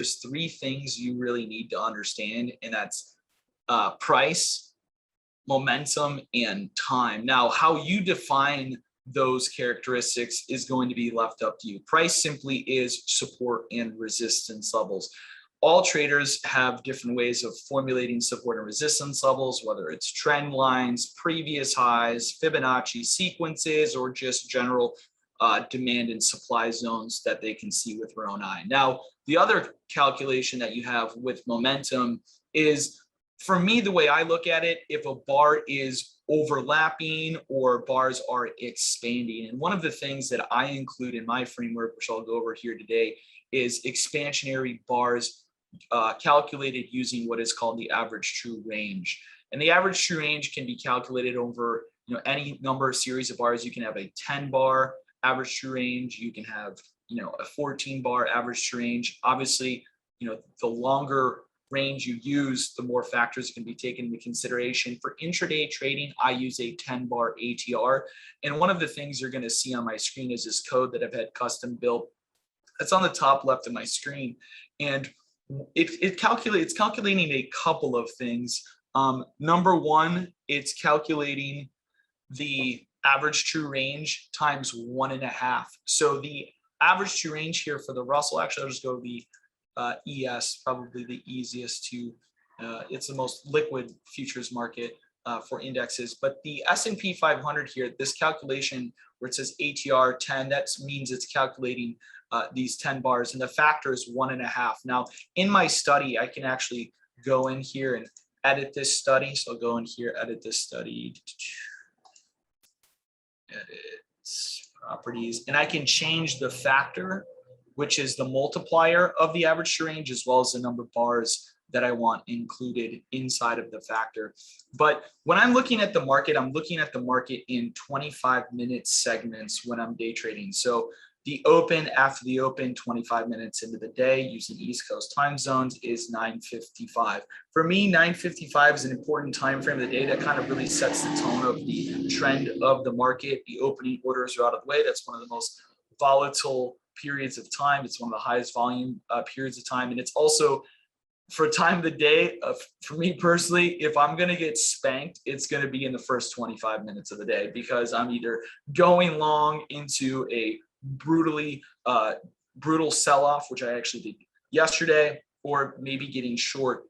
there's three things you really need to understand, and that's price, momentum, and time. Now, how you define those characteristics is going to be left up to you. Price simply is support and resistance levels. All traders have different ways of formulating support and resistance levels, whether it's trend lines, previous highs, Fibonacci sequences, or just general demand and supply zones that they can see with their own eye. Now, the other calculation that you have with momentum is, for me, the way I look at it, if a bar is overlapping or bars are expanding. And one of the things that I include in my framework, which I'll go over here today, is expansionary bars calculated using what is called the average true range. And the average true range can be calculated over any number of series of bars. You can have a 10 bar average true range. You can have a 14 bar average true range. Obviously, the longer range you use, the more factors can be taken into consideration. For intraday trading, I use a 10 bar ATR. And one of the things you're going to see on my screen is this code that I've had custom built. It's on the top left of my screen. And it's calculating a couple of things. Number one, it's calculating the average true range times 1.5. So the average true range here for the Russell, actually, I'll just go the ES, probably the easiest to, it's the most liquid futures market for indexes. But the S&P 500 here, this calculation where it says ATR 10, that means it's calculating these 10 bars, and the factor is 1.5. Now, in my study, I can actually go in here and edit this study. So I'll go in here, edit this study, edit properties, and I can change the factor, which is the multiplier of the average true range, as well as the number of bars that I want included inside of the factor. But when I'm looking at the market, I'm looking at the market in 25-minute segments when I'm day trading. So the open, after the open, 25 minutes into the day using East Coast time zones is 9:55. For me, 9:55 is an important time frame of the day that kind of really sets the tone of the trend of the market. The opening orders are out of the way. That's one of the most volatile periods of time. It's one of the highest volume periods of time. And it's also, for time of the day, for me personally, if I'm going to get spanked, it's going to be in the first 25 minutes of the day, because I'm either going long into a brutal sell-off, which I actually did yesterday, or maybe getting short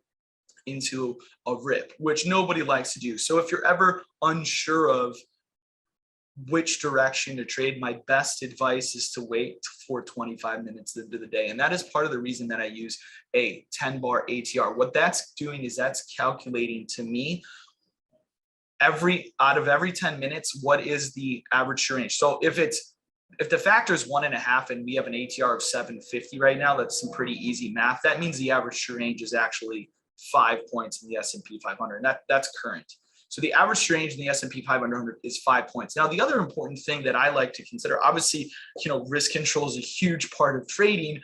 into a rip, which nobody likes to do. So if you're ever unsure of which direction to trade, my best advice is to wait for 25 minutes into the day. And that is part of the reason that I use a 10 bar ATR. What that's doing is that's calculating to me out of every 10 minutes, what is the average true range. So if the factor is 1.5 and we have an ATR of 750 right now, that's some pretty easy math. That means the average true range is actually 5 points in the S&P 500. And that's current. So the average true range in the S&P 500 is 5 points. Now, the other important thing that I like to consider, obviously, risk control is a huge part of trading.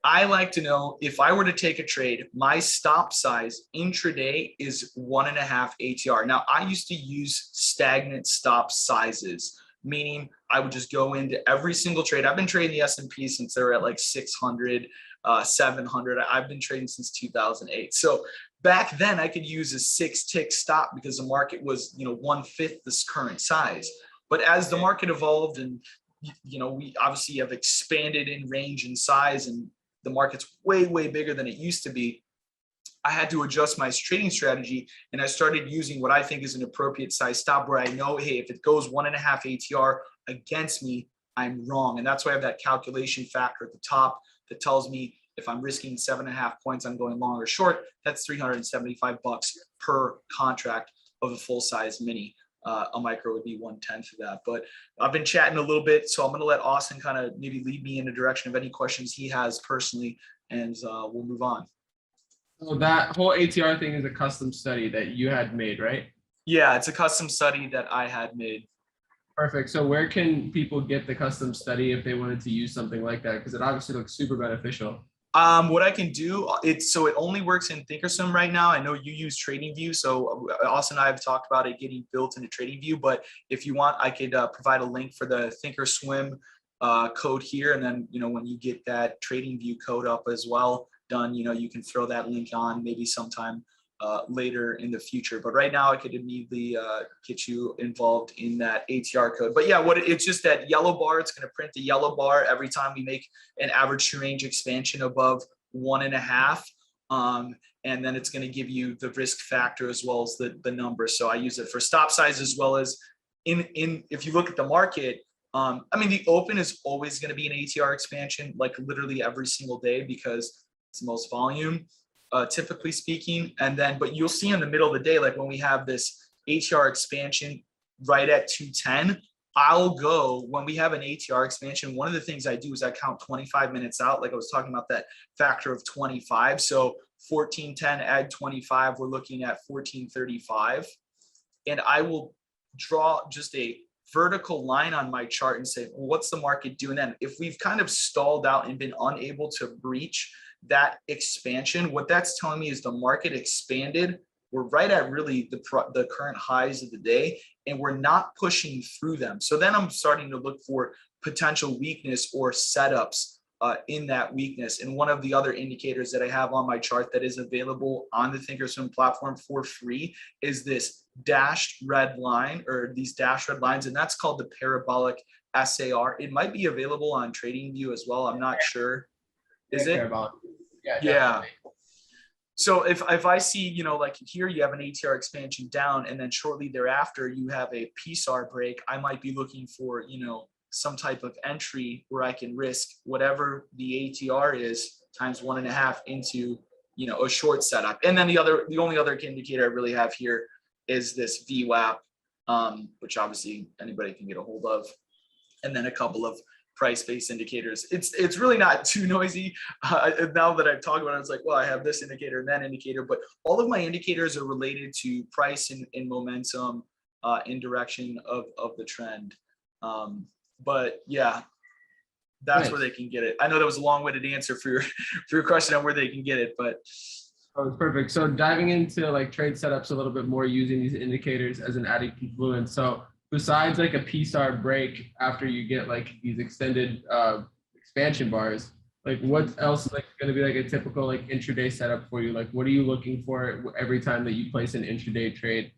I like to know, if I were to take a trade, my stop size intraday is 1.5 ATR. Now, I used to use stagnant stop sizes, meaning I would just go into every single trade. I've been trading the S&P since they were at like 600, 700. I've been trading since 2008. So back then I could use a 6-tick stop because the market was, 1/5 this current size. But as the market evolved and, we obviously have expanded in range and size, and the market's way, way bigger than it used to be, I had to adjust my trading strategy, and I started using what I think is an appropriate size stop, where I know, hey, if it goes 1.5 ATR against me, I'm wrong. And that's why I have that calculation factor at the top that tells me if I'm risking 7.5 points, I'm going long or short. That's $375 per contract of a full size mini. A micro would be 1/10 of that. But I've been chatting a little bit, so I'm going to let Austin kind of maybe lead me in the direction of any questions he has personally, and we'll move on. So that whole ATR thing is a custom study that you had made, right? Yeah, it's a custom study that I had made. Perfect. So where can people get the custom study if they wanted to use something like that? Because it obviously looks super beneficial. What I can do, it only works in Thinkorswim right now. I know you use TradingView, so Austin and I have talked about it getting built into TradingView. But if you want, I could provide a link for the Thinkorswim code here, and then when you get that TradingView code up as well, done, you can throw that link on maybe sometime later in the future. But right now I could immediately get you involved in that ATR code. But yeah, it's just that yellow bar. It's going to print the yellow bar every time we make an average true range expansion above 1.5. And then it's going to give you the risk factor as well as the number. So I use it for stop size as well as if you look at the market, I mean, the open is always going to be an ATR expansion, like literally every single day, because it's the most volume, typically speaking. And then, but you'll see in the middle of the day, like when we have this ATR expansion right at 210, I'll go, when we have an ATR expansion, one of the things I do is I count 25 minutes out. Like I was talking about that factor of 25. So 1410 add 25, we're looking at 1435. And I will draw just a vertical line on my chart and say, well, what's the market doing then? If we've kind of stalled out and been unable to breach that expansion, what that's telling me is the market expanded. We're right at really the current highs of the day, and we're not pushing through them. So then I'm starting to look for potential weakness or setups in that weakness. And one of the other indicators that I have on my chart that is available on the Thinkorswim platform for free is this dashed red line, or these dashed red lines, and that's called the parabolic SAR. It might be available on TradingView as well. I'm not sure. Is it? Yeah. So if I see, like here you have an ATR expansion down, and then shortly thereafter you have a PSAR break, I might be looking for, some type of entry where I can risk whatever the ATR is times 1.5 into, a short setup. And then the only other indicator I really have here is this VWAP, which obviously anybody can get a hold of. And then a couple of price-based indicators. It's really not too noisy. Now that I've talked about it, it's like, well, I have this indicator and that indicator, but all of my indicators are related to price and momentum in direction of the trend. But yeah, that's where they can get it. I know that was a long-winded answer for your question on where they can get it, but. Oh, perfect. So diving into like trade setups a little bit more using these indicators as an added confluence. So besides like a PSAR break after you get like these extended expansion bars, like what else is like going to be like a typical like intraday setup for you? Like what are you looking for every time that you place an intraday trade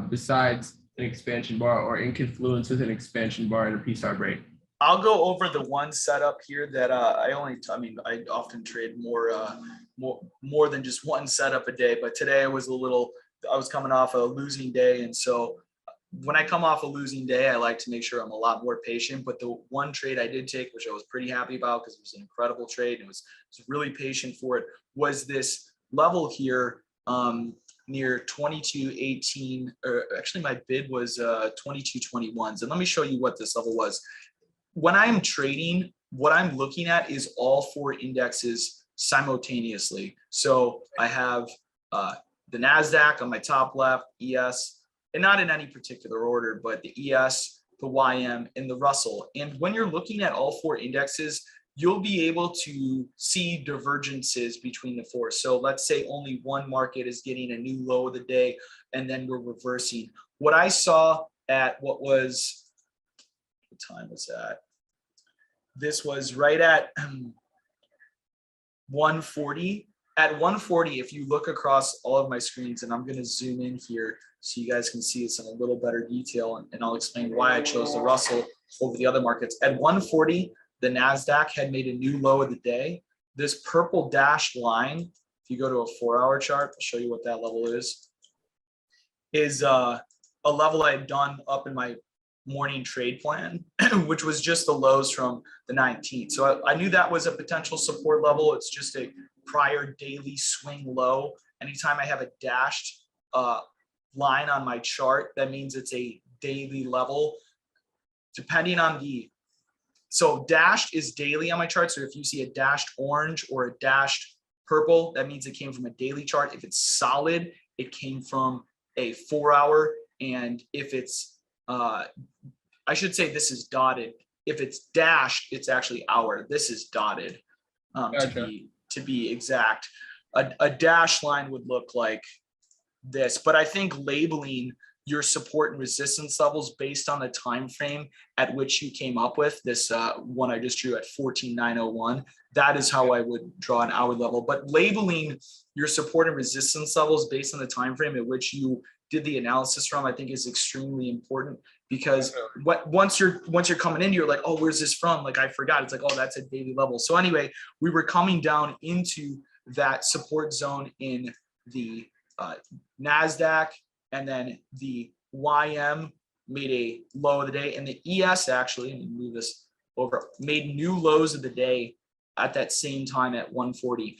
besides an expansion bar or in confluence with an expansion bar and a PSAR break? I'll go over the one setup here that I often trade more than just one setup a day, but today I was coming off a losing day. And so when I come off a losing day, I like to make sure I'm a lot more patient. But the one trade I did take, which I was pretty happy about because it was an incredible trade and was really patient for it, was this level here near 22.18, or actually my bid was 22.21s. And let me show you what this level was. When I'm trading, what I'm looking at is all four indexes simultaneously. So I have the NASDAQ on my top left, ES, and not in any particular order, but the ES, the YM, and the Russell. And when you're looking at all four indexes, you'll be able to see divergences between the four. So let's say only one market is getting a new low of the day, and then we're reversing. What I saw at what time was that? This was right at 140. At 140, if you look across all of my screens, and I'm going to zoom in here so you guys can see this in a little better detail, and I'll explain why I chose the Russell over the other markets. At 140, the NASDAQ had made a new low of the day. This purple dashed line, if you go to a 4-hour chart, I'll show you what that level is a level I had done up in my morning trade plan, which was just the lows from the 19th. So I knew that was a potential support level. It's just a prior daily swing low. Anytime I have a dashed line on my chart, that means it's a daily level. Depending on so dashed is daily on my chart. So if you see a dashed orange or a dashed purple, that means it came from a daily chart. If it's solid, it came from a 4-hour. And if it's, I should say this is dotted. If it's dashed, it's actually hour. This is dotted, Gotcha. to be exact. A dashed line would look like this, but I think labeling your support and resistance levels based on the time frame at which you came up with. This one I just drew at 14,901. That is how I would draw an hour level. But labeling your support and resistance levels based on the time frame at which you did the analysis from, I think is extremely important, because once you're coming in, you're like, oh, where's this from? Like, I forgot. It's like, oh, that's a daily level. So anyway, we were coming down into that support zone in the NASDAQ, and then the YM made a low of the day, and the ES actually, let me move this over, made new lows of the day at that same time at 140.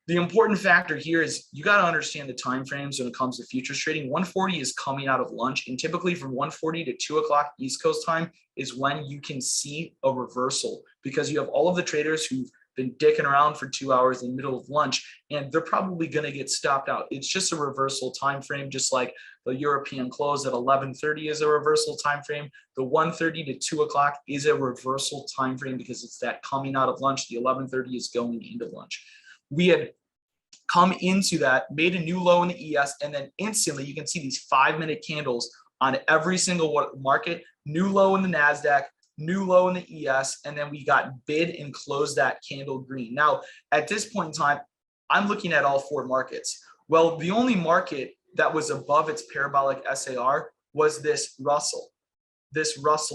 The important factor here is you got to understand the time frames when it comes to futures trading. 140 is coming out of lunch, and typically from 140 to 2 o'clock East Coast time is when you can see a reversal, because you have all of the traders who've been dicking around for 2 hours in the middle of lunch, and they're probably going to get stopped out. It's just a reversal time frame, just like the European close at 11:30 is a reversal time frame. The 1:30 to 2 o'clock is a reversal time frame because it's that coming out of lunch. The 11:30 is going into lunch. We had come into that, made a new low in the ES, and then instantly you can see these 5-minute candles on every single market, new low in the NASDAQ, new low in the ES, and then we got bid and closed that candle green. Now, at this point in time, I'm looking at all 4 markets. Well, the only market that was above its parabolic SAR was this Russell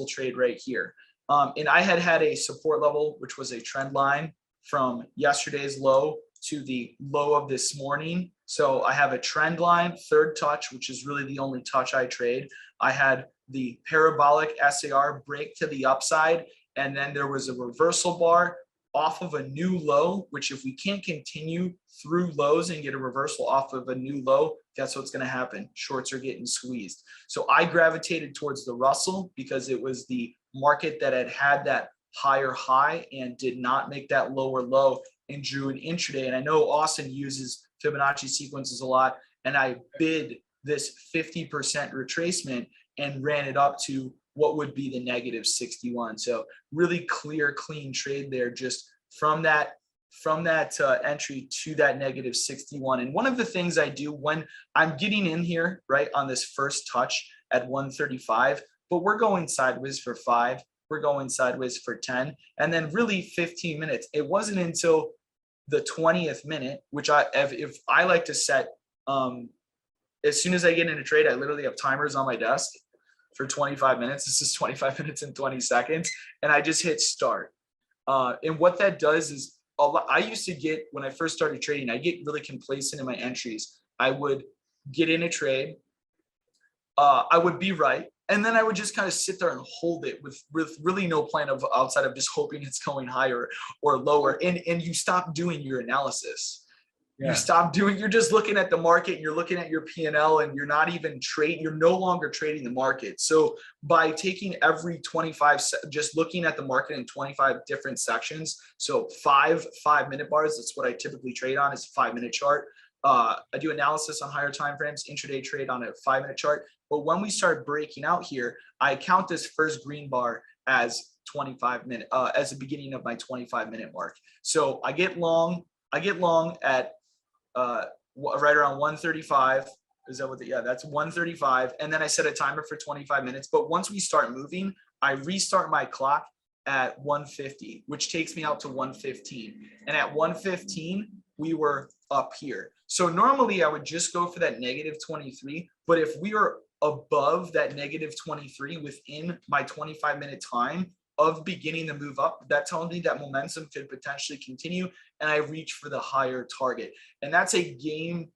trade right here. And I had a support level, which was a trend line from yesterday's low to the low of this morning. So I have a trend line, third touch, which is really the only touch I trade. I had the parabolic SAR break to the upside, and then there was a reversal bar off of a new low, which if we can't continue through lows and get a reversal off of a new low, guess what's going to happen? Shorts are getting squeezed. So I gravitated towards the Russell because it was the market that had that higher high and did not make that lower low, and drew an intraday. And I know Austin uses Fibonacci sequences a lot, and I bid this 50% retracement and ran it up to what would be the negative 61. So really clear, clean trade there, just from that entry to that negative 61. And one of the things I do when I'm getting in here, right, on this first touch at 135, but we're going sideways for 5, we're going sideways for 10, and then really 15 minutes. It wasn't until the 20th minute, which if I like to set, as soon as I get into trade, I literally have timers on my desk for 25 minutes. This is 25 minutes and 20 seconds. And I just hit start. And what that does is, I used to get, when I first started trading, I get really complacent in my entries. I would get in a trade. I would be right. And then I would just kind of sit there and hold it with really no plan of outside of just hoping it's going higher or lower. And you stop doing your analysis. Yeah. You stop doing, you're just looking at the market, and you're looking at your P&L, and you're not even trading, you're no longer trading the market. So by taking every 25, just looking at the market in 25 different sections, so 5-minute bars, that's what I typically trade on, is a 5-minute chart. I do analysis on higher time frames, intraday trade on a 5-minute chart. But when we start breaking out here, I count this first green bar as 25 minute, as the beginning of my 25-minute mark. So I get long at right around 135. Is that what yeah, that's 135. And then I set a timer for 25 minutes. But once we start moving, I restart my clock at 150, which takes me out to 115. And at 115, we were up here. So normally I would just go for that negative 23. But if we are above that negative 23 within my 25-minute time of beginning to move up, that tells me that momentum could potentially continue, and I reach for the higher target. And that's a game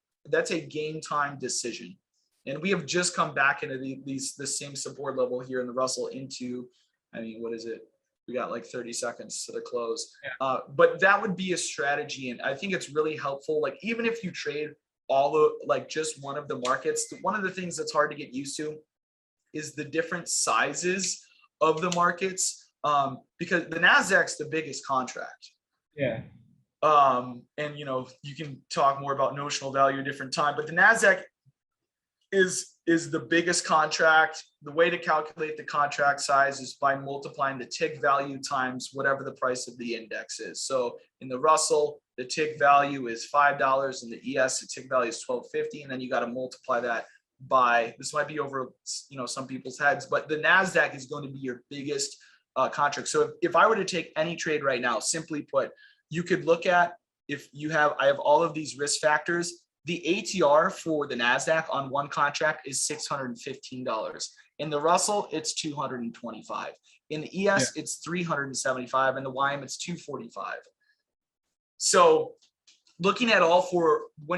time decision. And we have just come back into the same support level here in the Russell into, I mean, what is it? We got like 30 seconds to the close. Yeah. But that would be a strategy. And I think it's really helpful. Like, even if you trade all of, like, just one of the markets, one of the things that's hard to get used to is the different sizes of the markets, because the NASDAQ's the biggest contract. Yeah. And, you know, you can talk more about notional value a different time, but the NASDAQ is the biggest contract. The way to calculate the contract size is by multiplying the tick value times whatever the price of the index is. So in the Russell, the tick value is $5. In the ES, the tick value is $12.50. And then you got to multiply that this might be over, some people's heads, but the NASDAQ is going to be your biggest contract. So if I were to take any trade right now, simply put, you could look at, I have all of these risk factors. The ATR for the NASDAQ on one contract is $615. In the Russell, it's 225. In the ES, it's 375, and the YM, it's 245. So when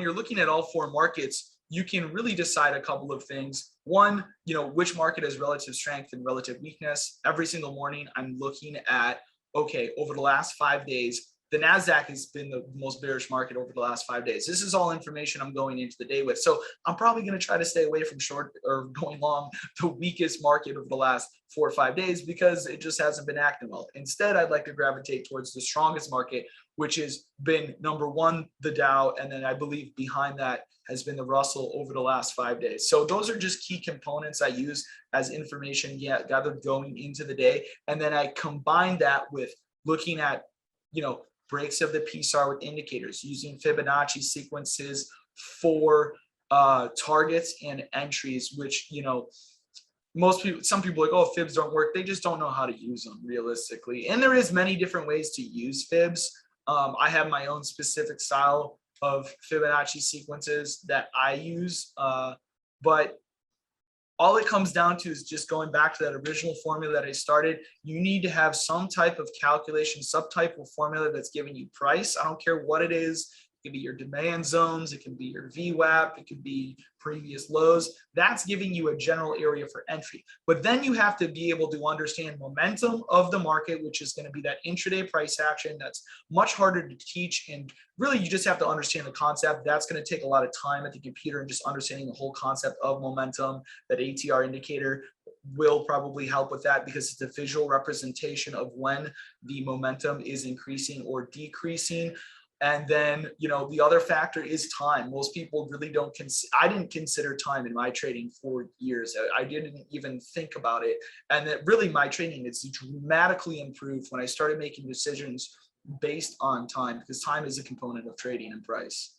you're looking at all four markets, you can really decide a couple of things. One, which market has relative strength and relative weakness. Every single morning, I'm looking at, okay, over the last 5 days, the NASDAQ has been the most bearish market over the last 5 days. This is all information I'm going into the day with. So I'm probably going to try to stay away from short or going long the weakest market over the last 4 or 5 days because it just hasn't been acting well. Instead, I'd like to gravitate towards the strongest market, which has been number one, the Dow, and then I believe behind that has been the Russell over the last 5 days. So those are just key components I use as information gathered going into the day. And then I combine that with looking at, breaks of the PSAR with indicators, using Fibonacci sequences for targets and entries, which, some people are like, oh, fibs don't work. They just don't know how to use them realistically. And there is many different ways to use fibs. I have my own specific style of Fibonacci sequences that I use, but all it comes down to is just going back to that original formula that I started. You need to have some type of calculation, subtype of formula that's giving you price. I don't care what it is. It can be your demand zones. It can be your VWAP. It could be previous lows. That's giving you a general area for entry. But then you have to be able to understand momentum of the market, which is going to be that intraday price action. That's much harder to teach. And really, you just have to understand the concept. That's going to take a lot of time at the computer and just understanding the whole concept of momentum. That ATR indicator will probably help with that because it's a visual representation of when the momentum is increasing or decreasing. And then, the other factor is time. Most people really don't I didn't consider time in my trading for years. I didn't even think about it. And that really my trading is dramatically improved when I started making decisions based on time, because time is a component of trading and price.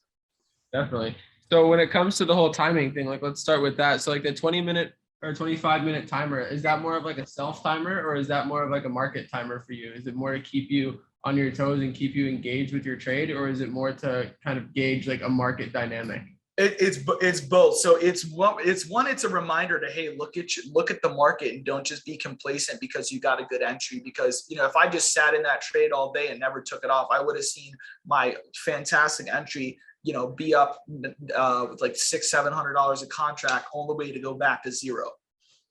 Definitely. So when it comes to the whole timing thing, let's start with that. So the 20-minute or 25-minute timer, is that more of a self timer, or is that more of a market timer for you? Is it more to keep you on your toes and keep you engaged with your trade, or is it more to kind of gauge a market dynamic? It's both. So it's a reminder to, hey, look at the market and don't just be complacent because you got a good entry. Because if I just sat in that trade all day and never took it off, I would have seen my fantastic entry be up with $600-700 a contract all the way to go back to zero.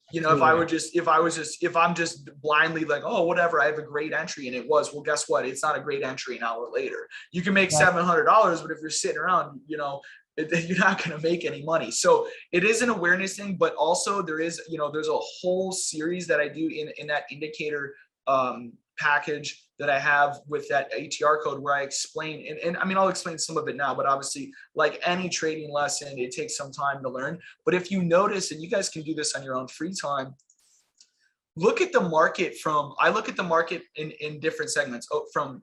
If I'm just blindly oh, whatever, I have a great entry and it was, well, guess what? It's not a great entry an hour later. You can make $700, but if you're sitting around, you're not going to make any money. So it is an awareness thing, but also there's a whole series that I do in that indicator package that I have with that ATR code where I explain, and I mean, I'll explain some of it now, but obviously like any trading lesson, it takes some time to learn. But if you notice, and you guys can do this on your own free time, look at the market I look at the market in different segments from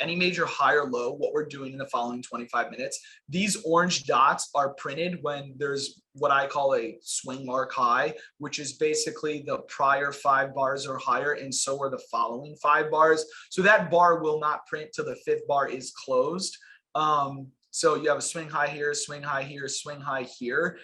any major high or low, what we're doing in the following 25 minutes. These orange dots are printed when there's what I call a swing mark high, which is basically the prior 5 bars or higher, and so are the following 5 bars. So that bar will not print till the 5th bar is closed. So you have a swing high here, swing high here, swing high here.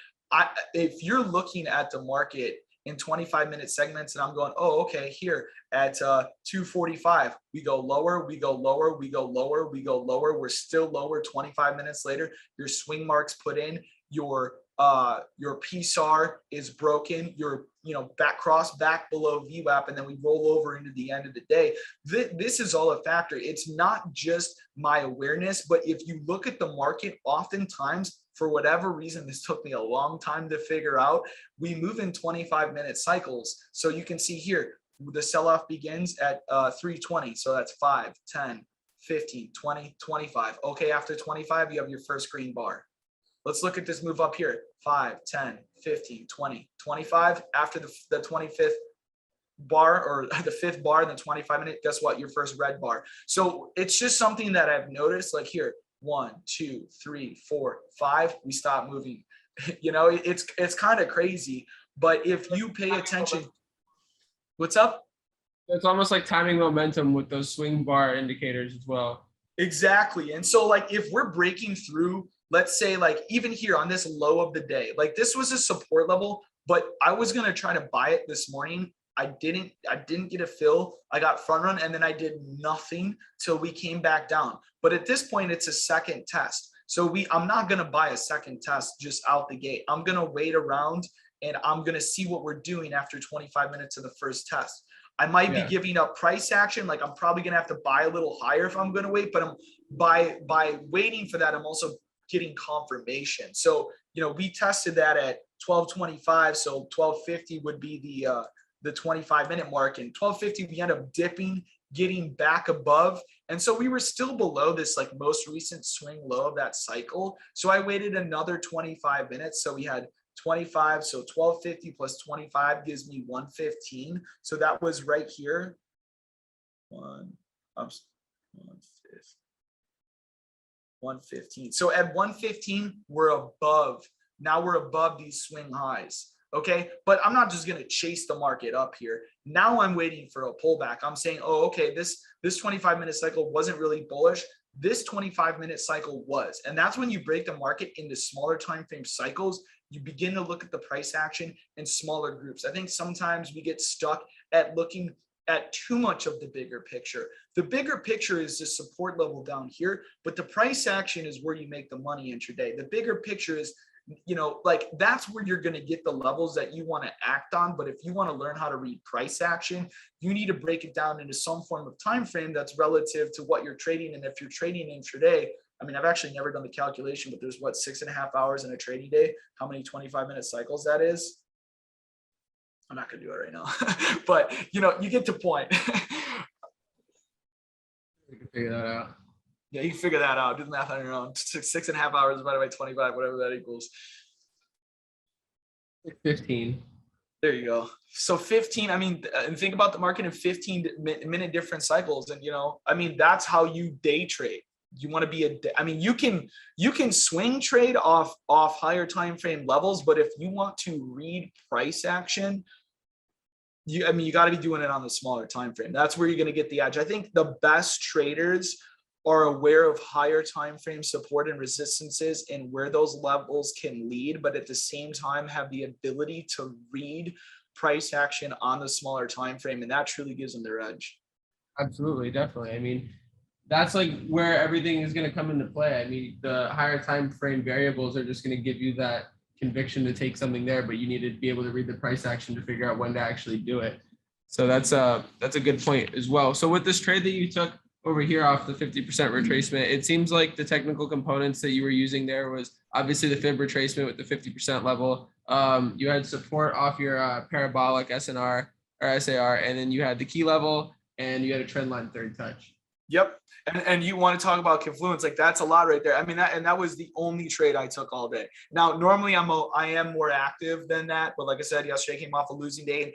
If you're looking at the market in 25-minute segments, and I'm going, oh, okay, here at 2:45, we go lower, we go lower, we go lower, we go lower. We're still lower 25 minutes later. Your swing marks put in, your PSAR is broken, your back below VWAP, and then we roll over into the end of the day. This is all a factor. It's not just my awareness, but if you look at the market, oftentimes, for whatever reason, this took me a long time to figure out, we move in 25-minute cycles. So you can see here, the sell-off begins at 3:20. So that's 5, 10, 15, 20, 25. Okay, after 25, you have your first green bar. Let's look at this move up here. 5, 10, 15, 20, 25. After the 25th bar or the 5th bar in the 25-minute, guess what? Your first red bar. So it's just something that I've noticed, like here, 1, 2, 3, 4, 5, we stop moving. You know, it's kind of crazy. But if you pay attention, what's up? It's almost like timing momentum with those swing bar indicators as well. Exactly. And so like if we're breaking through, let's say like even here on this low of the day, like this was a support level, but I was going to try to buy it this morning. I didn't get a fill. I got front run and then I did nothing till we came back down. But at this point it's a second test. So I'm not going to buy a second test just out the gate. I'm going to wait around and I'm going to see what we're doing after 25 minutes of the first test. I might be giving up price action. Like I'm probably gonna have to buy a little higher if I'm gonna wait, but I'm by waiting for that, I'm also getting confirmation. So, we tested that at 12:25. So 12:50 would be the 25-minute mark, and 12:50 we end up dipping, getting back above. And so we were still below this like most recent swing low of that cycle. So I waited another 25 minutes. So we had 25, so 1250 plus 25 gives me 115. So that was right here. 115. So at 115, we're above. Now we're above these swing highs. Okay, but I'm not just going to chase the market up here. Now I'm waiting for a pullback. I'm saying, oh, okay, this 25-minute cycle wasn't really bullish. This 25-minute cycle was, and that's when you break the market into smaller time frame cycles. You begin to look at the price action in smaller groups. I think sometimes we get stuck at looking at too much of the bigger picture. The bigger picture is the support level down here, but the price action is where you make the money intraday. The bigger picture is, like that's where you're going to get the levels that you want to act on. But if you want to learn how to read price action, you need to break it down into some form of time frame that's relative to what you're trading. And if you're trading intraday, I mean, I've actually never done the calculation, but there's 6.5 hours in a trading day. How many 25-minute cycles that is? I'm not going to do it right now, but you get the point. You can figure that out. Yeah, you can figure that out. Do the math on your own. 6.5 hours divided by 25, whatever that equals. 15. There you go. So 15, I mean, and think about the market in 15-minute different cycles. And, I mean, that's how you day trade. You want to be you can swing trade off higher time frame levels, but if you want to read price action, you got to be doing it on the smaller time frame. That's where you're going to get the edge. I think the best traders are aware of higher time frame support and resistances and where those levels can lead, but at the same time have the ability to read price action on the smaller time frame, and that truly gives them their edge. Absolutely, definitely. I mean, that's like where everything is going to come into play. I mean, the higher time frame variables are just going to give you that conviction to take something there, but you need to be able to read the price action to figure out when to actually do it. So that's a good point as well. So with this trade that you took over here off the 50% retracement, it seems like the technical components that you were using there was obviously the fib retracement with the 50% level. You had support off your parabolic SNR or SAR, and then you had the key level and you had a trend line third touch. Yep. And you want to talk about confluence, like that's a lot right there. I mean, that was the only trade I took all day. Now, normally I am more active than that, but like I said, yesterday came off a losing day, and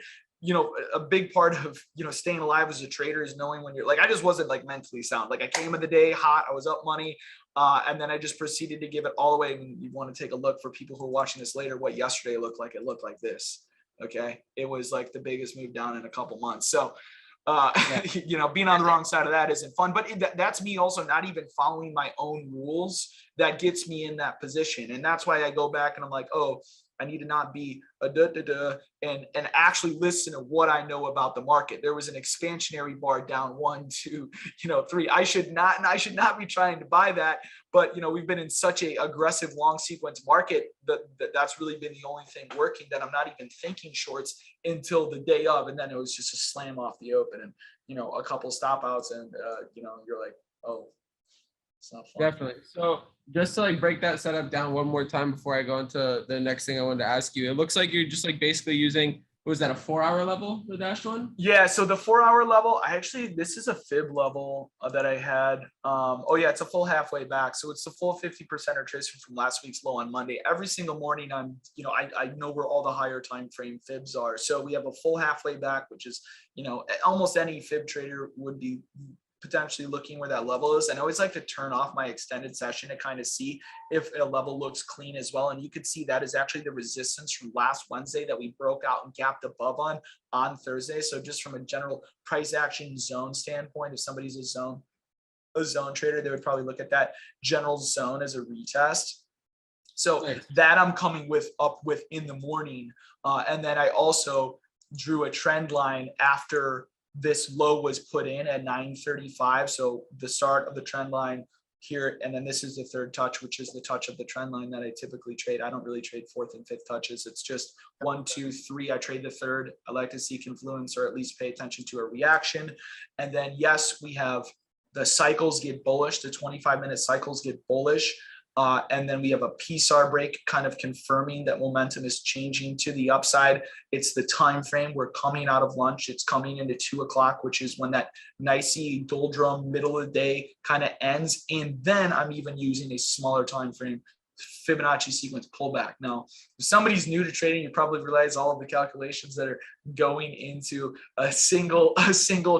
a big part of staying alive as a trader is knowing when you're like, I just wasn't like mentally sound. Like I came in the day hot, I was up money, and then I just proceeded to give it all away. And you want to take a look for people who are watching this later, what yesterday looked like. It looked like this. Okay, it was like the biggest move down in a couple months. So being on the wrong side of that isn't fun, but that's me also not even following my own rules that gets me in that position. And that's why I go back and I'm like, oh, I need to not be and actually listen to what I know about the market. There was an expansionary bar down 1, 2, 3. I should not be trying to buy that. But, we've been in such a aggressive long sequence market that's really been the only thing working, that I'm not even thinking shorts until the day of. And then it was just a slam off the open and, a couple stop outs and, you're like, oh, it's not fun. Definitely. So just to like break that setup down one more time before I go into the next thing I wanted to ask you, it looks like you're just like basically using, was that a 4-hour level, the dashed one? Yeah. So the 4-hour level, this is a fib level that I had. It's a full halfway back. So it's the full 50% retracement from last week's low on Monday. Every single morning I know where all the higher time frame fibs are. So we have a full halfway back, which is, almost any fib trader would be potentially looking where that level is. And I always like to turn off my extended session to kind of see if a level looks clean as well. And you can see that is actually the resistance from last Wednesday that we broke out and gapped above on Thursday. So just from a general price action zone standpoint, if somebody's a zone trader, they would probably look at that general zone as a retest. So that I'm coming up with in the morning. And then I also drew a trend line after this low was put in at 935. So the start of the trend line here. And then this is the third touch, which is the touch of the trend line that I typically trade. I don't really trade fourth and fifth touches. It's just 1, 2, 3. I trade the third. I like to see confluence, or at least pay attention to a reaction. And then, yes, we have the cycles get bullish. The 25-minute cycles get bullish. And then we have a PSAR break kind of confirming that momentum is changing to the upside. It's the time frame. We're coming out of lunch. It's coming into 2 o'clock, which is when that nicey doldrum middle of the day kind of ends. And then I'm even using a smaller time frame, Fibonacci sequence pullback. Now, if somebody's new to trading, you probably realize all of the calculations that are going into a single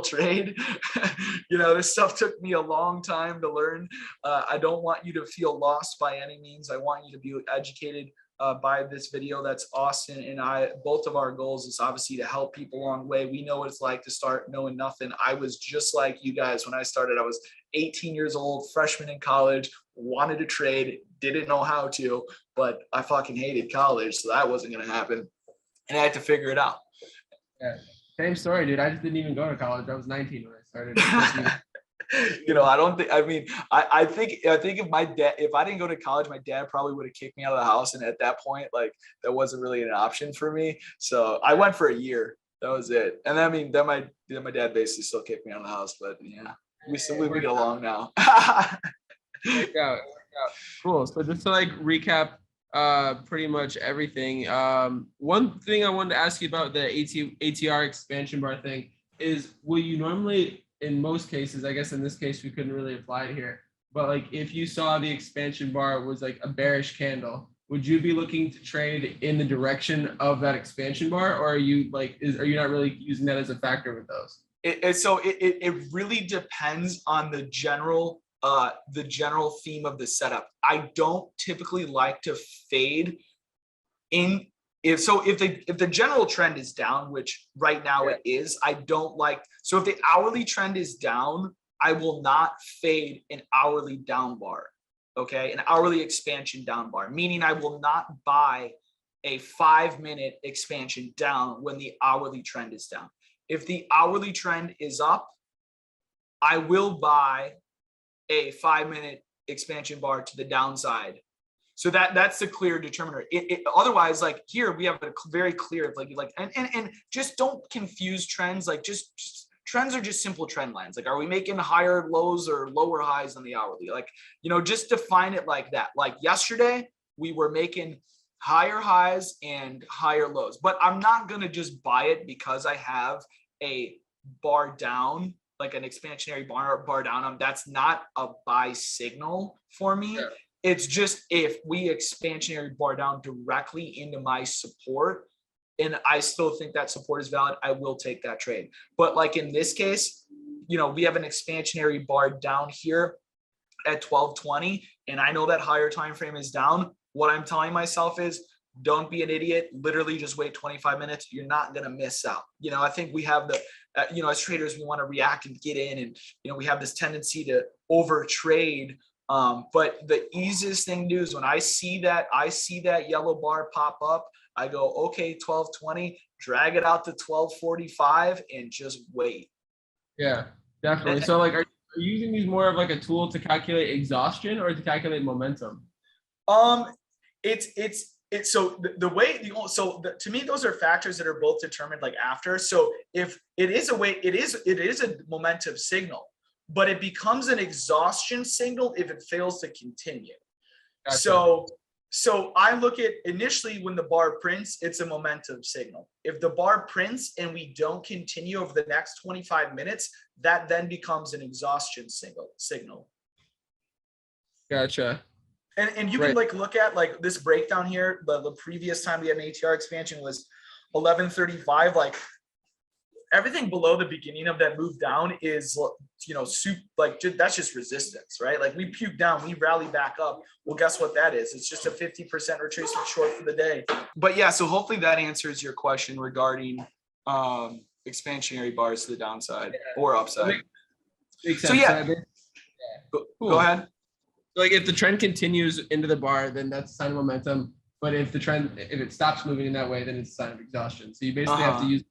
trade. This stuff took me a long time to learn. I don't want you to feel lost by any means. I want you to be educated by this video. That's Austin and I. Both of our goals is obviously to help people along the way. We know what it's like to start knowing nothing. I was just like you guys when I started. I was 18 years old, freshman in college, wanted to trade, didn't know how to, but I fucking hated college, so that wasn't going to happen. And I had to figure it out. Yeah. Same story, dude. I just didn't even go to college. I was 19 when I started. I think if I didn't go to college, my dad probably would have kicked me out of the house. And at that point, like, that wasn't really an option for me. So I went for a year. That was it. And then my dad basically still kicked me out of the house, but yeah, we get along now. Worked out. Cool. So just to recap pretty much everything. One thing I wanted to ask you about the ATR expansion bar thing is, will you normally, in most cases, I guess in this case we couldn't really apply it here, but if you saw the expansion bar was a bearish candle, would you be looking to trade in the direction of that expansion bar, or are you are you not really using that as a factor with those? It really depends on the general theme of the setup. I don't typically like to fade in. If the general trend is down, which right now it is, I don't like. So if the hourly trend is down, I will not fade an hourly down bar. Okay, an hourly expansion down bar, meaning I will not buy a 5-minute expansion down when the hourly trend is down. If the hourly trend is up, I will buy a 5-minute expansion bar to the downside. So that's the clear determiner. Otherwise, here we have a very clear, and just don't confuse trends. Just trends are just simple trend lines. Are we making higher lows or lower highs on the hourly? Just define it like that. Yesterday, we were making higher highs and higher lows, but I'm not going to just buy it because I have a bar down, like an expansionary bar down. That's not a buy signal for me. Yeah. It's just, if we expansionary bar down directly into my support, and I still think that support is valid, I will take that trade. But in this case, we have an expansionary bar down here at 1220, and I know that higher time frame is down. What I'm telling myself is, don't be an idiot. Literally just wait 25 minutes. You're not going to miss out. I think we have as traders, we want to react and get in, and, we have this tendency to over trade. But the easiest thing to do is, when I see that yellow bar pop up, I go, okay, 1220, drag it out to 1245 and just wait. Yeah, definitely. So are you using these more of a tool to calculate exhaustion or to calculate momentum? To me, those are factors that are both determined after. So if it is a momentum signal, but it becomes an exhaustion signal if it fails to continue. Gotcha. So I look at, initially when the bar prints, it's a momentum signal. If the bar prints and we don't continue over the next 25 minutes, that then becomes an exhaustion signal. Gotcha. And you can look at this breakdown here. The previous time we had an ATR expansion was 1135. everything below the beginning of that move down is, that's just resistance, right? Like we puke down, we rally back up. Well, guess what that is? It's just a 50% retracement short for the day. But yeah, so hopefully that answers your question regarding expansionary bars to the downside or upside. Makes So sense. yeah, Cool. go ahead. Like if the trend continues into the bar, then that's a sign of momentum. But if if it stops moving in that way, then it's a sign of exhaustion. So you basically have to use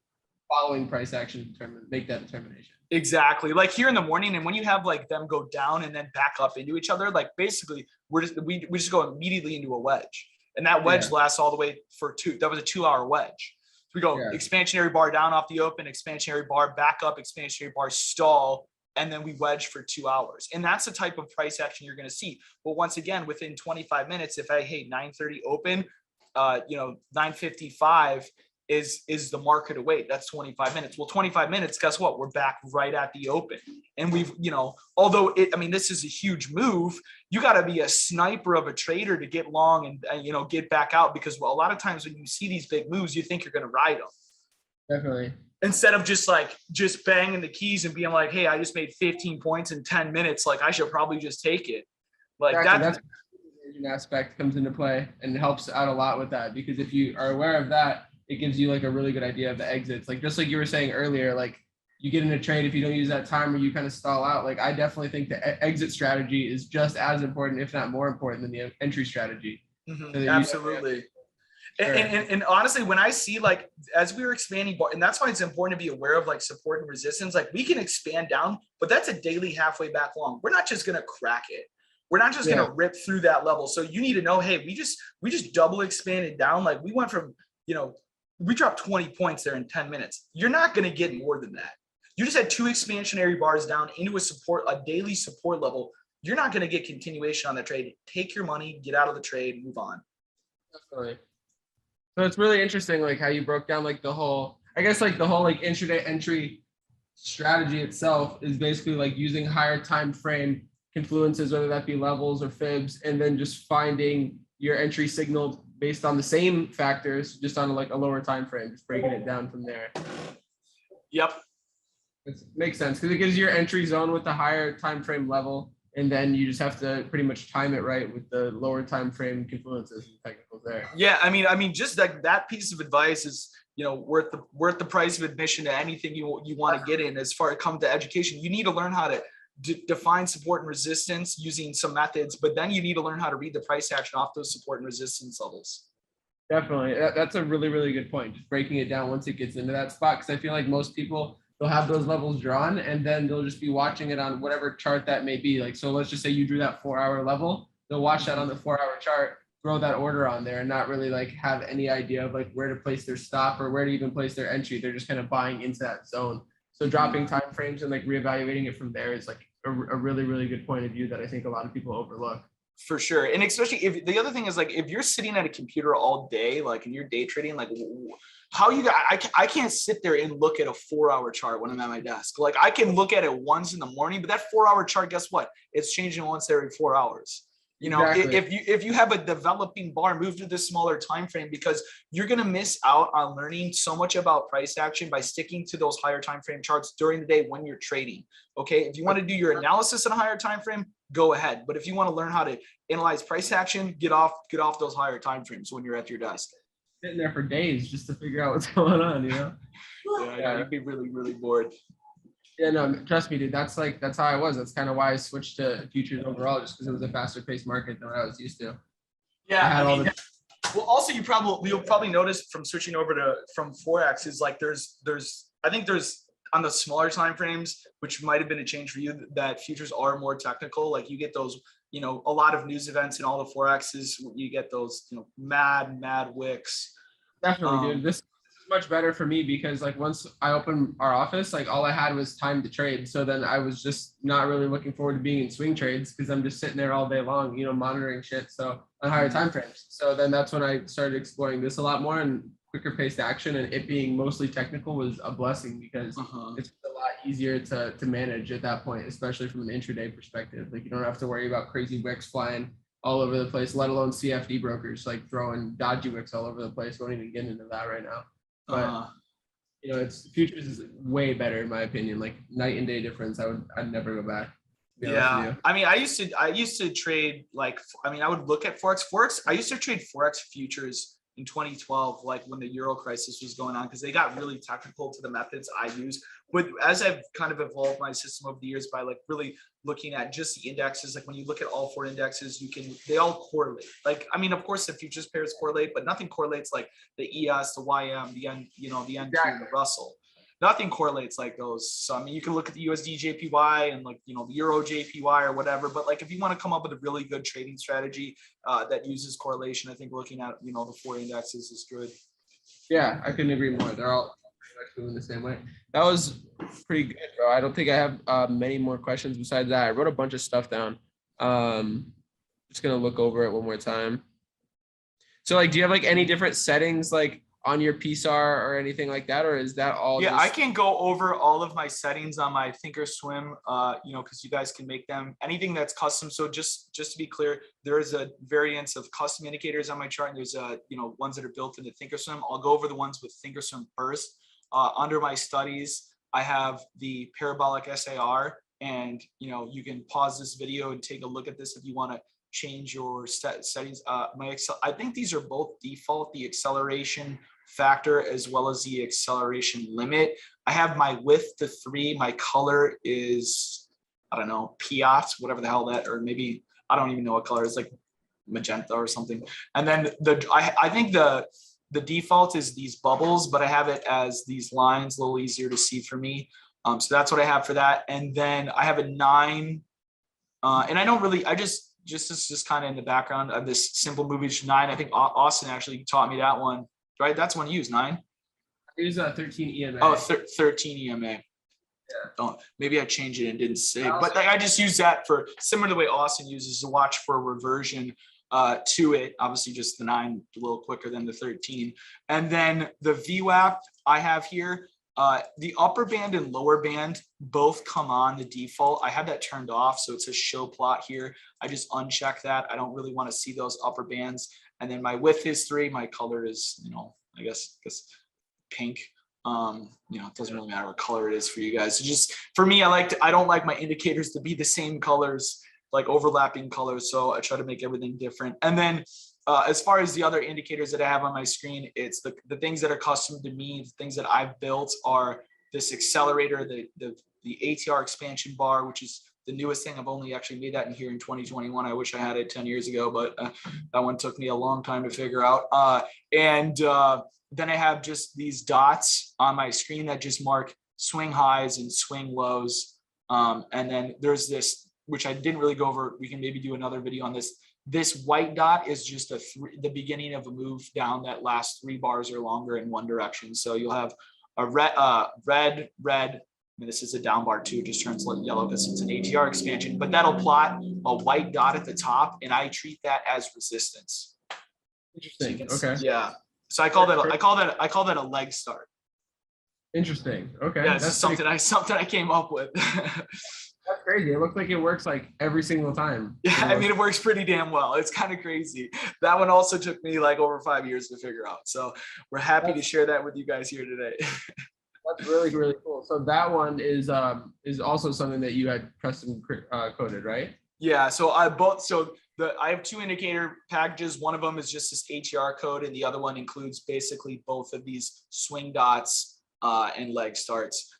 following price action to make that determination. Exactly. Like here in the morning, and when you have like them go down and then back up into each other, like basically we just go immediately into a wedge, and that wedge lasts all the way for that was a 2-hour wedge. So we go expansionary bar down off the open, expansionary bar back up, expansionary bar stall, and then we wedge for 2 hours. And that's the type of price action you're going to see. But once again, within 25 minutes, if I 9:30 open, 9:55 is the market await. That's 25 minutes. Well, 25 minutes, guess what? We're back right at the open. And we've, although this is a huge move, you got to be a sniper of a trader to get long and get back out, because a lot of times when you see these big moves, you think you're going to ride them. Definitely. Instead of just banging the keys and being like, hey, I just made 15 points in 10 minutes. Like I should probably just take it. Like exactly. That's the aspect comes into play and helps out a lot with that, because if you are aware of that, it gives you like a really good idea of the exits. Like just like you were saying earlier, like you get in a trade, if you don't use that time or you kind of stall out, like I definitely think the exit strategy is just as important, if not more important than the entry strategy. Mm-hmm. So absolutely. And honestly, when I see as we were expanding, and that's why it's important to be aware of support and resistance. Like we can expand down, but that's a daily halfway back long. We're not just going to crack it. We're not just going to rip through that level. So you need to know, hey, we just double expanded down. Like we went from, we dropped 20 points there in 10 minutes. You're not going to get more than that. You just had 2 expansionary bars down into a daily support level. You're not going to get continuation on that trade. Take your money, get out of the trade, move on. Definitely. So it's really interesting, how you broke down the whole intraday entry strategy itself is basically using higher time frame confluences, whether that be levels or fibs, and then just finding your entry signal based on the same factors, just on a lower time frame, just breaking it down from there. Yep. It makes sense because it gives you your entry zone with the higher time frame level, and then you just have to pretty much time it right with the lower time frame confluences and technicals there. Yeah, I mean, just that piece of advice is worth the price of admission to anything you want to get in. As far as it comes to education, you need to learn how to define support and resistance using some methods, but then you need to learn how to read the price action off those support and resistance levels. Definitely. That's a really, really good point. Just breaking it down once it gets into that spot. Because I feel like most people, they'll have those levels drawn and then they'll just be watching it on whatever chart that may be. So let's just say you drew that 4-hour level. They'll watch that on the 4-hour chart, throw that order on there and not really have any idea of where to place their stop or where to even place their entry. They're just kind of buying into that zone. So dropping time frames and reevaluating it from there is a really, really good point of view that I think a lot of people overlook. For sure. And especially if the other thing is if you're sitting at a computer all day, and you're day trading, how you got, I can't sit there and look at a 4-hour chart when I'm at my desk. I can look at it once in the morning, but that 4-hour chart, guess what? It's changing once every 4 hours. Exactly. If you have a developing bar, move to the smaller time frame, because you're going to miss out on learning so much about price action by sticking to those higher time frame charts during the day when you're trading. Okay, if you want to do your analysis in a higher time frame, go ahead. But if you want to learn how to analyze price action, get off those higher time frames when you're at your desk. Sitting there for days just to figure out what's going on, Yeah, you'd be really, really bored. Yeah, no, trust me, dude. That's how I was. That's kind of why I switched to futures overall, just because it was a faster paced market than what I was used to. Yeah. Well, also you'll probably notice from switching over from Forex is there's on the smaller time frames, which might have been a change for you, that futures are more technical. You get those, a lot of news events in all the Forexes. You get those, mad wicks. Definitely, dude. This is much better for me because once I opened our office, all I had was time to trade. So then I was just not really looking forward to being in swing trades because I'm just sitting there all day long, monitoring shit. So on higher time frames. So then that's when I started exploring this a lot more, and quicker paced action and it being mostly technical was a blessing because it's a lot easier to manage at that point, especially from an intraday perspective. You don't have to worry about crazy wicks flying all over the place, let alone CFD brokers throwing dodgy wicks all over the place. Won't even get into that right now. But You know, it's futures is way better in my opinion, like night and day difference. I'd never go back, to be honest with Yeah, you. I mean, I used to trade like, I mean, I would look at Forex. I used to trade Forex futures in 2012, like when the Euro crisis was going on, because they got really technical to the methods I use. But as I've kind of evolved my system over the years by like really looking at just the indexes, like when you look at all four indexes, they all correlate. Like, I mean, of course, the futures pairs correlate, but nothing correlates like the ES, the YM, the N, you know, the NQ, and the Russell. Nothing correlates like those. So I mean, you can look at the USD JPY and like, you know, the Euro JPY or whatever. But like, if you want to come up with a really good trading strategy that uses correlation, I think looking at, you know, the four indexes is good. Yeah, I couldn't agree more. They're all pretty much moving the same way. That was pretty good, bro. I don't think I have many more questions besides that. I wrote a bunch of stuff down. Just gonna look over it one more time. So like, do you have like any different settings like on your PSAR or anything like that, or is that all? Yeah, just... I can go over all of my settings on my Thinkorswim, you know, because you guys can make them anything that's custom. So just to be clear, there is a variance of custom indicators on my chart, and there's you know, ones that are built into Thinkorswim. I'll go over the ones with Thinkorswim first. Under my studies, I have the parabolic SAR, and you know, you can pause this video and take a look at this if you want to change your settings. I think these are both default, the acceleration factor as well as the acceleration limit. I have my width to 3. My color is, I don't know, Piat, whatever the hell that, or maybe I don't even know what color. It's like magenta or something. And then I think the default is these bubbles, but I have it as these lines, a little easier to see for me. So that's what I have for that. And then I have a 9, and I don't really, this is just kind of in the background of this simple movie 9. I think Austin actually taught me that one. Right, that's one you use 9. I use 13 EMA. Oh, 13 EMA. Yeah. Oh, maybe I changed it and didn't save, but I just use that for similar to the way Austin uses to watch for reversion to it. Obviously, just the 9 a little quicker than the 13, and then the VWAP I have here. The upper band and lower band both come on the default. I have that turned off, so it says show plot here. I just uncheck that. I don't really want to see those upper bands. And then my width is 3. My color is, you know, I guess pink. You know, it doesn't really matter what color it is for you guys. It's just for me, I don't like my indicators to be the same colors, like overlapping colors. So I try to make everything different. And then as far as the other indicators that I have on my screen, it's the things that are custom to me. The things that I've built are this accelerator, the ATR expansion bar, which is the newest thing. I've only actually made that in here in 2021. I wish I had it 10 years ago, but that one took me a long time to figure out. And then I have just these dots on my screen that just mark swing highs and swing lows. And then there's this, which I didn't really go over. We can maybe do another video on this. This white dot is just the beginning of a move down that lasts 3 bars or longer in one direction. So you'll have a red. I mean, this is a down bar too, it just turns yellow because it's an ATR expansion, but that'll plot a white dot at the top, and I treat that as resistance. Interesting. So okay. Yeah. So I call that a leg start. Interesting. Okay. Yeah, that's something I came up with. That's crazy. It looks like it works like every single time. Yeah, I mean, it works pretty damn well. It's kind of crazy. That one also took me like over 5 years to figure out. So we're happy to share that with you guys here today. That's really, really cool. So that one is also something that you had custom coded, right? Yeah. So I have 2 indicator packages. One of them is just this ATR code, and the other one includes basically both of these swing dots and leg starts.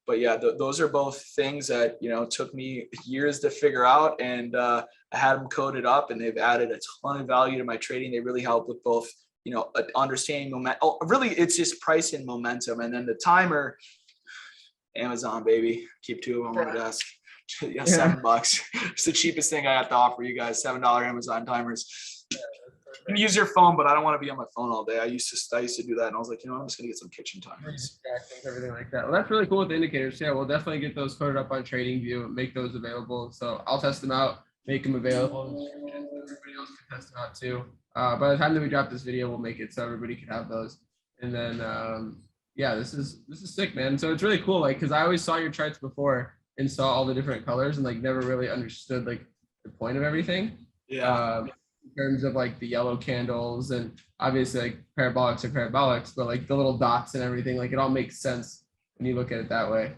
But yeah, those are both things that, you know, took me years to figure out, and I had them coded up, and they've added a ton of value to my trading. They really help with both, you know, understanding momentum. Oh, really, it's just price and momentum. And then the timer, Amazon, baby, keep 2 of them on the desk. Yeah, $7. It's the cheapest thing I have to offer you guys. $7 Amazon timers. You can use your phone, but I don't want to be on my phone all day. I used to do that, and I was like, you know, I'm just gonna get some kitchen timers. Everything like that. Well, that's really cool with the indicators. Yeah, we'll definitely get those coded up on TradingView, make those available. So I'll test them out, make them available. Everybody else can test them out too. By the time that we drop this video, we'll make it so everybody can have those. And then yeah, this is sick, man. So it's really cool, like, because I always saw your charts before and saw all the different colors and like never really understood like the point of everything. Yeah. in terms of like the yellow candles, and obviously like parabolics are parabolics, but like the little dots and everything, like it all makes sense when you look at it that way.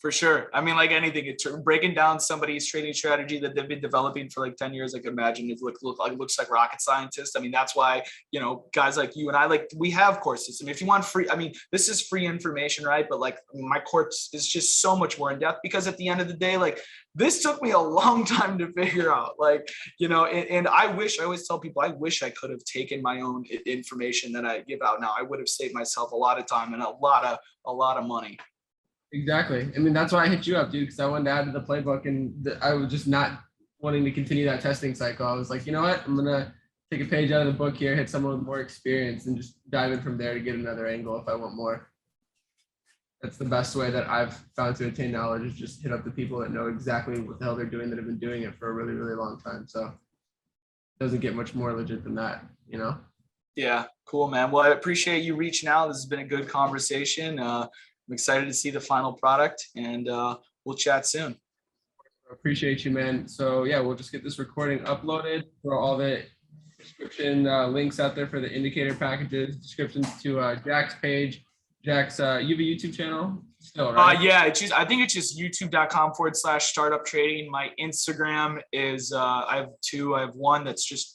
For sure. I mean, like anything, it's breaking down somebody's trading strategy that they've been developing for like 10 years. I can imagine it looks like rocket scientists. I mean, that's why, you know, guys like you and I, like, we have courses. I mean, if you want free, I mean, this is free information, right? But like my course is just so much more in depth, because at the end of the day, like, this took me a long time to figure out, like, you know, and I always tell people, I wish I could have taken my own information that I give out now. I would have saved myself a lot of time and a lot of money. Exactly. I mean, that's why I hit you up, dude, because I wanted to add to the playbook, and I was just not wanting to continue that testing cycle. I was like, you know what? I'm gonna take a page out of the book here, hit someone with more experience, and just dive in from there to get another angle if I want more. That's the best way that I've found to attain knowledge, is just hit up the people that know exactly what the hell they're doing, that have been doing it for a really, really long time. So it doesn't get much more legit than that, you know? Yeah, cool, man. Well, I appreciate you reaching out. This has been a good conversation. I'm excited to see the final product, and we'll chat soon. Appreciate you, man. So yeah, we'll just get this recording uploaded, throw all the description links out there for the indicator packages, descriptions to Jack's page. Jack's, you have a YouTube channel still, right? Yeah, I think it's just youtube.com/startup trading. My Instagram is, I have two. I have one that's just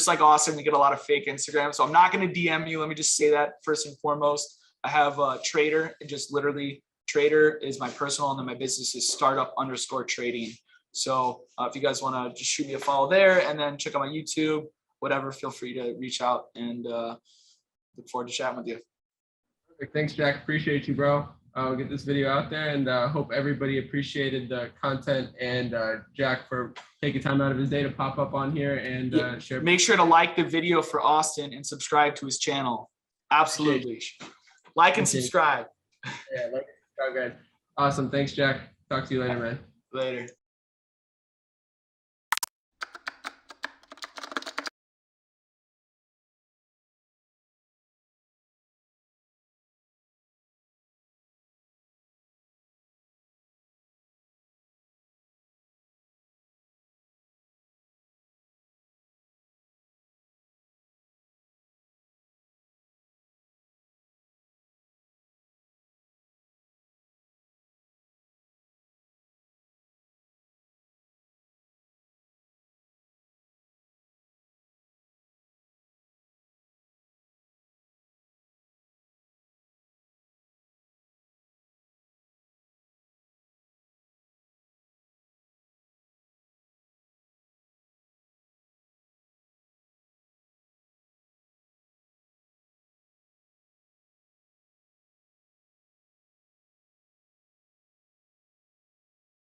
like Austin. We get a lot of fake Instagram, so I'm not going to DM you. Let me just say that first and foremost. I have a Trader, just literally Trader is my personal, and then my business is startup_trading. So if you guys want to just shoot me a follow there, and then check out my YouTube, whatever, feel free to reach out, and look forward to chatting with you. Perfect. Thanks, Jack. Appreciate you, bro. I'll get this video out there, and hope everybody appreciated the content, and Jack for taking time out of his day to pop up on here and share. Make sure to like the video for Austin and subscribe to his channel. Absolutely. Like and subscribe. Yeah, like and subscribe, guys. Awesome. Thanks, Jack. Talk to you later, man. Later.